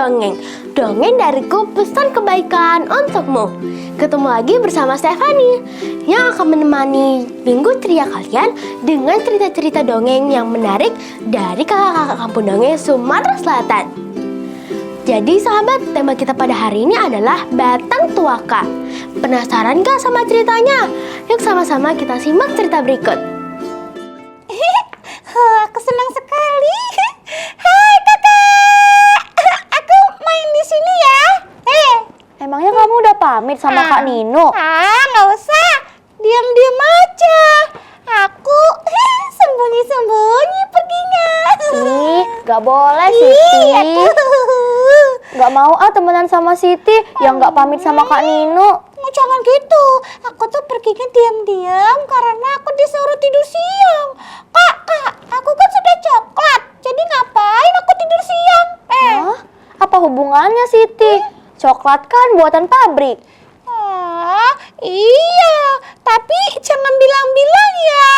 Dongeng. Dongeng dariku, pesan kebaikan untukmu. Ketemu lagi bersama Stefani yang akan menemani minggu ceria kalian dengan cerita-cerita dongeng yang menarik dari kakak-kakak kampung dongeng Sumatera Selatan. Jadi sahabat, tema kita pada hari ini adalah Batang Tuaka. Penasaran gak sama ceritanya? Yuk sama-sama kita simak cerita berikut. Aku senang sekali. Hai kakak, aku main di sini ya. Emangnya kamu udah pamit sama Kak Nino? Nggak usah. Diam-diam aja. Aku sembunyi-sembunyi perginya. Ih, gak boleh Siti. Gak mau temenan sama Siti yang gak pamit sama Kak Nino. Jangan gitu. Aku tuh perginya diam-diam karena aku disuruh tidur siang. Kak, aku kan sudah coklat. Jadi ngapain aku tidur siang? Hah? Apa hubungannya Siti? Coklat kan buatan pabrik. Iya, tapi jangan bilang-bilang ya.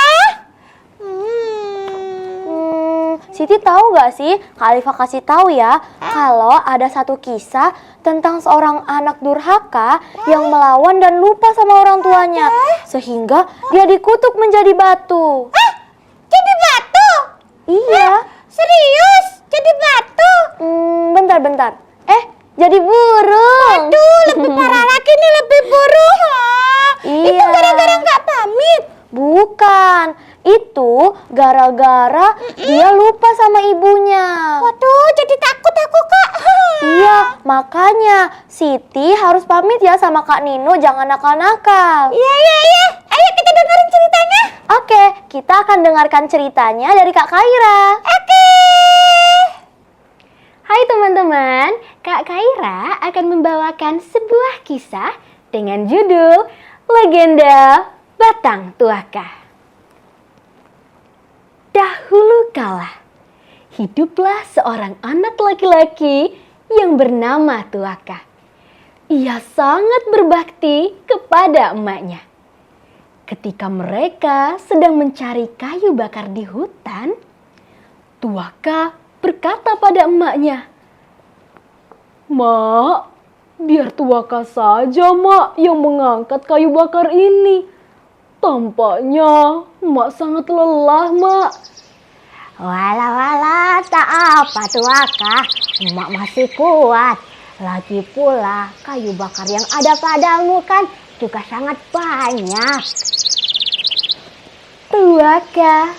Siti tahu gak sih? Kak Alifa kasih tahu ya, kalau ada satu kisah tentang seorang anak durhaka yang melawan dan lupa sama orang tuanya, sehingga dia dikutuk menjadi batu. Jadi batu? Iya. Serius? Jadi batu? Bentar. Jadi burung. Aduh, lebih parah lagi nih, lebih burung. Iya. Itu gara-gara nggak pamit? Bukan, itu gara-gara dia lupa sama ibunya. Waduh, jadi takut aku, Kak. Iya, makanya Siti harus pamit ya sama Kak Nino, jangan nakal-nakal. Iya. Ayo kita dengerin ceritanya. Oke, kita akan dengarkan ceritanya dari Kak Kaira. Oke. Hai teman-teman, Kak Kaira akan membawakan sebuah kisah dengan judul Legenda Batang Tuaka. Dahulu kala, hiduplah seorang anak laki-laki yang bernama Tuaka. Ia sangat berbakti kepada emaknya. Ketika mereka sedang mencari kayu bakar di hutan, Tuaka berkata pada emaknya, "Mak, biar Tuaka saja, Mak, yang mengangkat kayu bakar ini. Tampaknya Mak sangat lelah, Mak." Walah, tak apa Tuaka. Emak masih kuat. Lagi pula kayu bakar yang ada padamu kan juga sangat banyak. Tuaka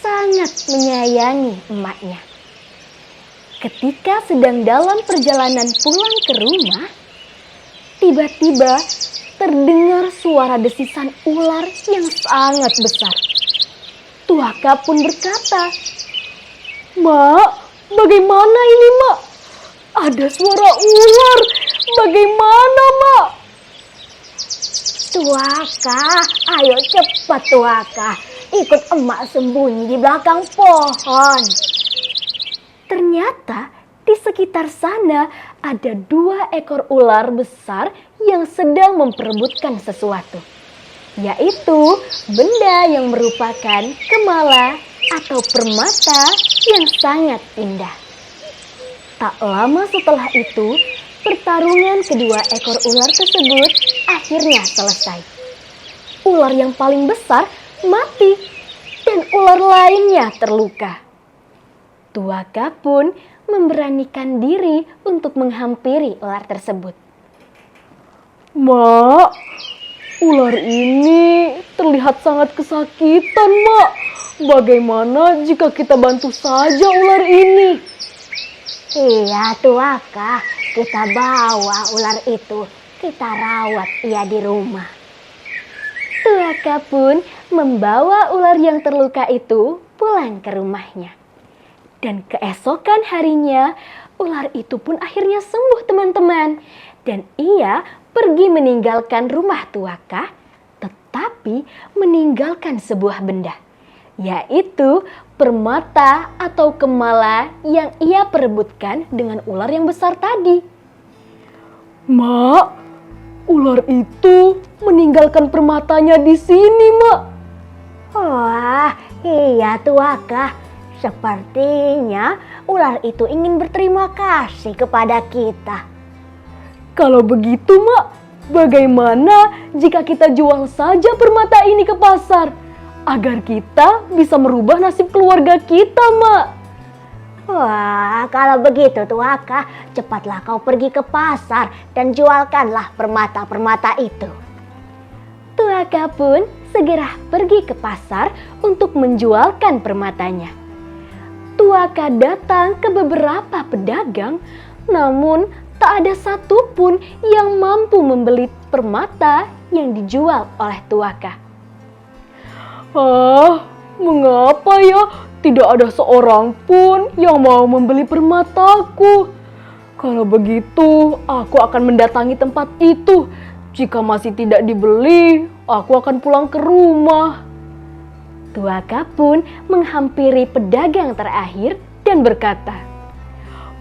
sangat menyayangi emaknya. Ketika sedang dalam perjalanan pulang ke rumah, tiba-tiba terdengar suara desisan ular yang sangat besar. Tuaka pun berkata, "Mak, bagaimana ini, Mak? Ada suara ular. Bagaimana, Mak?" Tuaka, ayo cepat Tuaka. Ikut emak sembunyi di belakang pohon. Ternyata di sekitar sana ada 2 ekor ular besar yang sedang memperebutkan sesuatu, yaitu benda yang merupakan kemala atau permata yang sangat indah. Tak lama setelah itu, pertarungan kedua ekor ular tersebut akhirnya selesai. Ular yang paling besar mati dan ular lainnya terluka. Tuaka pun memberanikan diri untuk menghampiri ular tersebut. "Mak, ular ini terlihat sangat kesakitan, Mak. Bagaimana jika kita bantu saja ular ini?" Iya Tuaka, kita bawa ular itu. Kita rawat ia di rumah. Tuaka pun membawa ular yang terluka itu pulang ke rumahnya. Dan keesokan harinya, ular itu pun akhirnya sembuh teman-teman. Dan ia pergi meninggalkan rumah Tuaka, tetapi meninggalkan sebuah benda, yaitu permata atau kemala yang ia perebutkan dengan ular yang besar tadi. "Mak, ular itu meninggalkan permatanya di sini, Mak." Wah, iya Tuaka. Sepertinya ular itu ingin berterima kasih kepada kita. Kalau begitu, Mak, bagaimana jika kita jual saja permata ini ke pasar agar kita bisa merubah nasib keluarga kita, Mak? Wah, kalau begitu Tuaka, cepatlah kau pergi ke pasar dan jualkanlah permata-permata itu. Tuaka pun segera pergi ke pasar untuk menjualkan permatanya. Tuaka datang ke beberapa pedagang, namun tak ada satupun yang mampu membeli permata yang dijual oleh Tuaka. Mengapa ya tidak ada seorang pun yang mau membeli permataku? Kalau begitu, aku akan mendatangi tempat itu. Jika masih tidak dibeli, aku akan pulang ke rumah. Tuaka pun menghampiri pedagang terakhir dan berkata,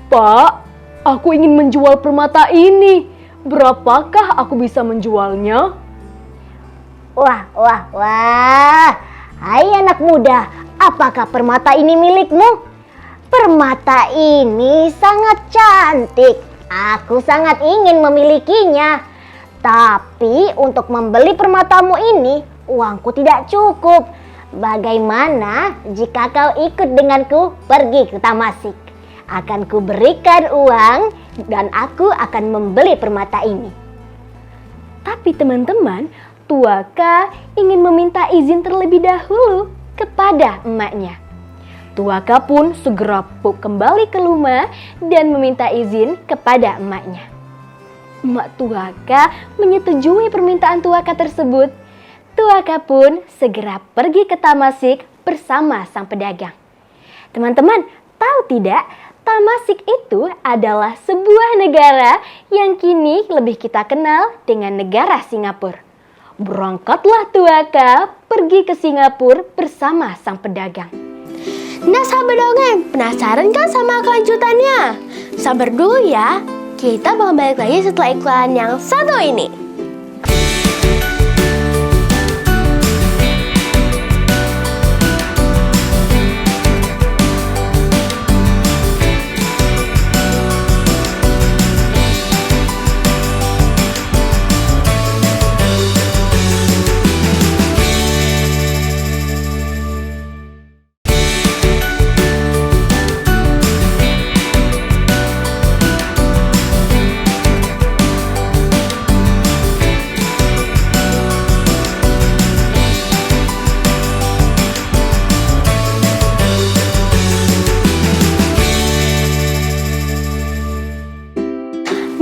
"Pak, aku ingin menjual permata ini. Berapakah aku bisa menjualnya?" Wah. Hai anak muda, apakah permata ini milikmu? Permata ini sangat cantik. Aku sangat ingin memilikinya. Tapi untuk membeli permatamu ini, uangku tidak cukup. Bagaimana jika kau ikut denganku pergi ke Tamasik? Akan kuberikan uang dan aku akan membeli permata ini. Tapi teman-teman, Tuaka ingin meminta izin terlebih dahulu kepada emaknya. Tuaka pun segera kembali ke rumah dan meminta izin kepada emaknya. Emak Tuaka menyetujui permintaan Tuaka tersebut. Tuaka pun segera pergi ke Tamasik bersama sang pedagang. Teman-teman, tahu tidak? Tamasik itu adalah sebuah negara yang kini lebih kita kenal dengan negara Singapura. Berangkatlah Tuaka pergi ke Singapura bersama sang pedagang. Nah sahabat dongeng, penasaran kan sama kelanjutannya? Sabar dulu ya, kita bakal balik lagi setelah iklan yang satu ini.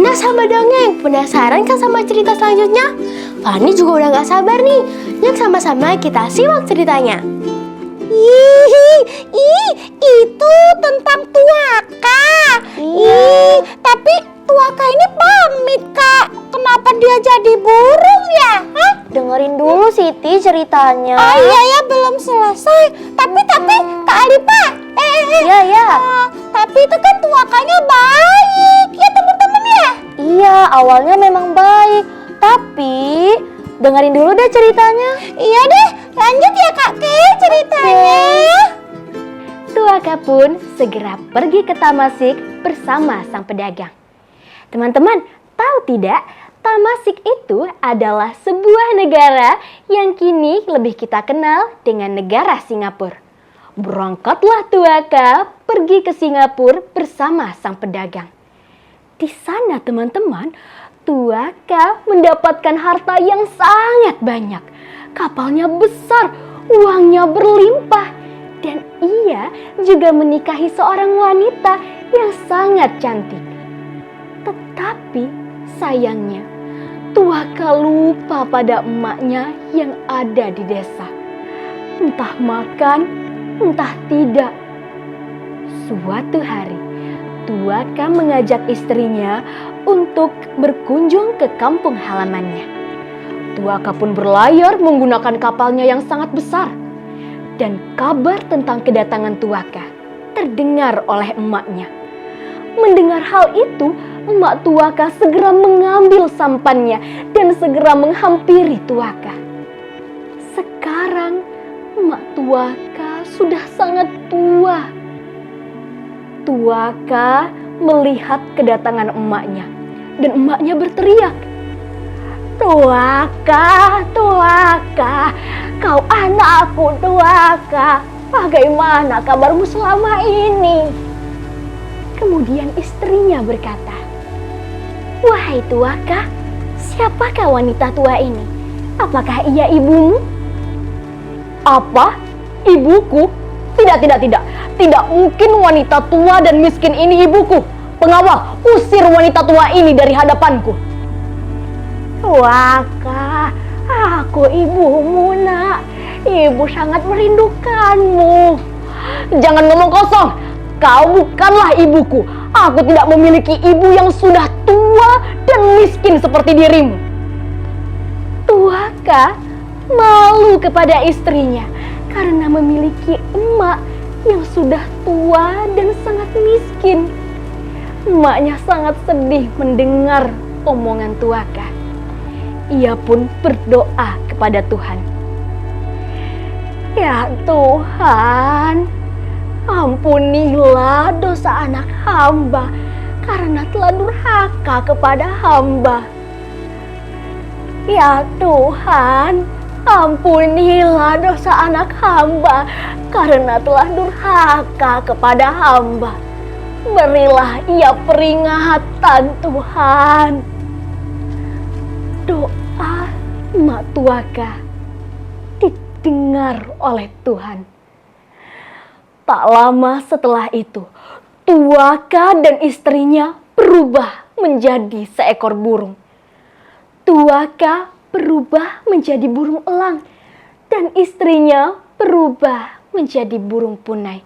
Nah sahabat dongeng, penasaran kan sama cerita selanjutnya? Fani juga udah gak sabar nih. Yuk sama-sama kita simak ceritanya. Itu tentang Tuaka. Tapi Tuaka ini pamit, Kak. Kenapa dia jadi burung ya? Hah? Dengerin dulu Siti ceritanya. Oh iya ya, belum selesai. Tapi Kak Alipa. Iya. Tapi itu kan Tuakanya baik ya teman-teman ya. Iya, awalnya memang baik. Tapi dengerin dulu deh ceritanya. Iya deh, lanjut ya Kak Ke ceritanya. Tuaka pun segera pergi ke Tamasik bersama sang pedagang. Teman-teman, tahu tidak? Tamasik itu adalah sebuah negara yang kini lebih kita kenal dengan negara Singapura. Berangkatlah Tuaka pergi ke Singapura bersama sang pedagang. Di sana teman-teman, Tuaka mendapatkan harta yang sangat banyak. Kapalnya besar, uangnya berlimpah, dan ia juga menikahi seorang wanita yang sangat cantik. Tetapi sayangnya, Tuaka lupa pada emaknya yang ada di desa. Entah makan, entah tidak. Suatu hari, Tuaka mengajak istrinya untuk berkunjung ke kampung halamannya. Tuaka pun berlayar menggunakan kapalnya yang sangat besar. Dan kabar tentang kedatangan Tuaka terdengar oleh emaknya. Mendengar hal itu, emak Tuaka segera mengambil sampannya dan segera menghampiri Tuaka. Sekarang emak Tuaka Tuaka sudah sangat tua. Tuaka melihat kedatangan emaknya dan emaknya berteriak, "Tuaka, Tuaka, kau anakku Tuaka, bagaimana kabarmu selama ini?" Kemudian istrinya berkata, "Wahai Tuaka, siapakah wanita tua ini? Apakah ia ibumu?" "Apa? Ibuku? Tidak. Tidak mungkin wanita tua dan miskin ini ibuku. Pengawal, usir wanita tua ini dari hadapanku." "Tuaka, aku ibumu nak. Ibu sangat merindukanmu." "Jangan ngomong kosong. Kau bukanlah ibuku. Aku tidak memiliki ibu yang sudah tua dan miskin seperti dirimu." Tuaka malu kepada istrinya karena memiliki emak yang sudah tua dan sangat miskin. Emaknya sangat sedih mendengar omongan Tuaka. Ia pun berdoa kepada Tuhan. "Ya Tuhan, ampunilah dosa anak hamba karena telah durhaka kepada hamba. Ya Tuhan, ampunilah dosa anak hamba karena telah durhaka kepada hamba. Berilah ia peringatan Tuhan." Doa emak Tuaka didengar oleh Tuhan. Tak lama setelah itu, Tuaka dan istrinya berubah menjadi seekor burung. Tuaka berubah menjadi burung elang dan istrinya berubah menjadi burung punai.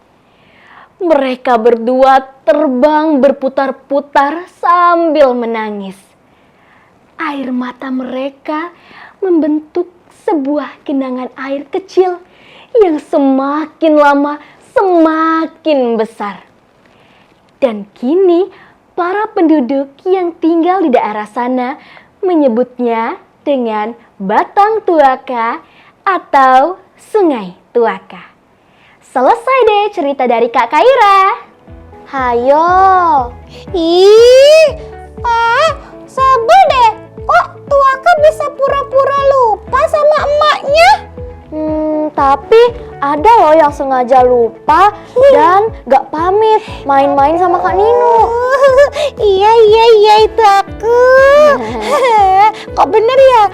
Mereka berdua terbang berputar-putar sambil menangis. Air mata mereka membentuk sebuah genangan air kecil yang semakin lama semakin besar. Dan kini para penduduk yang tinggal di daerah sana menyebutnya dengan Batang Tuaka atau Sungai Tuaka. Selesai deh cerita dari Kak Kaira. Hayo. Ih, sabar deh. Kok Tuaka bisa pura-pura lupa sama emaknya? Tapi ada loh yang sengaja lupa dan gak pamit main-main sama Kak Nino. Iya itu aku. Kok bener ya?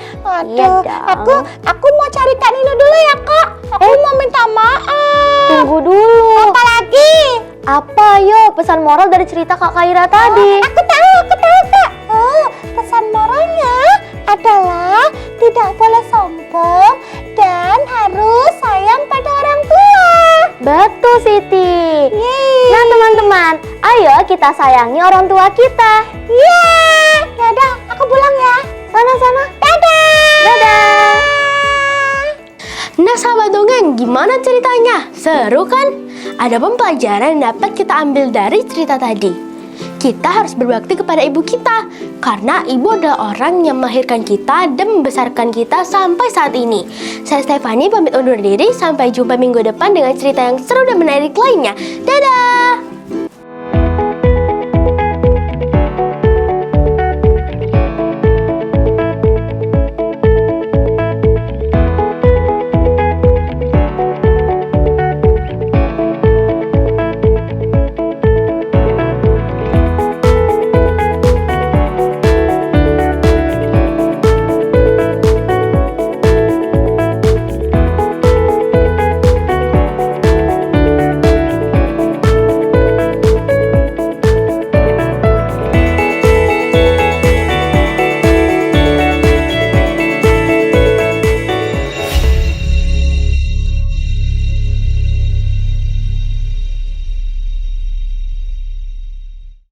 Iya dong. Aku mau cari Kak Nino dulu ya Kak. Aku mau minta maaf. Tunggu dulu. Apa lagi? Apa yo pesan moral dari cerita Kak Kaira tadi? Aku tahu Kak. Pesan moralnya adalah tidak boleh sombong dan harus sayang pada orang tua. Betul Siti. Yeay. Nah teman-teman, ayo kita sayangi orang tua kita. Yaudah, aku pulang ya. Sana-sana. Dadah. Nah sahabat dongeng, gimana ceritanya? Seru kan? Ada pembelajaran yang dapat kita ambil dari cerita tadi. Kita harus berbakti kepada ibu kita, karena ibu adalah orang yang melahirkan kita dan membesarkan kita sampai saat ini. Saya Stefani pamit undur diri, sampai jumpa minggu depan dengan cerita yang seru dan menarik lainnya. Dadah!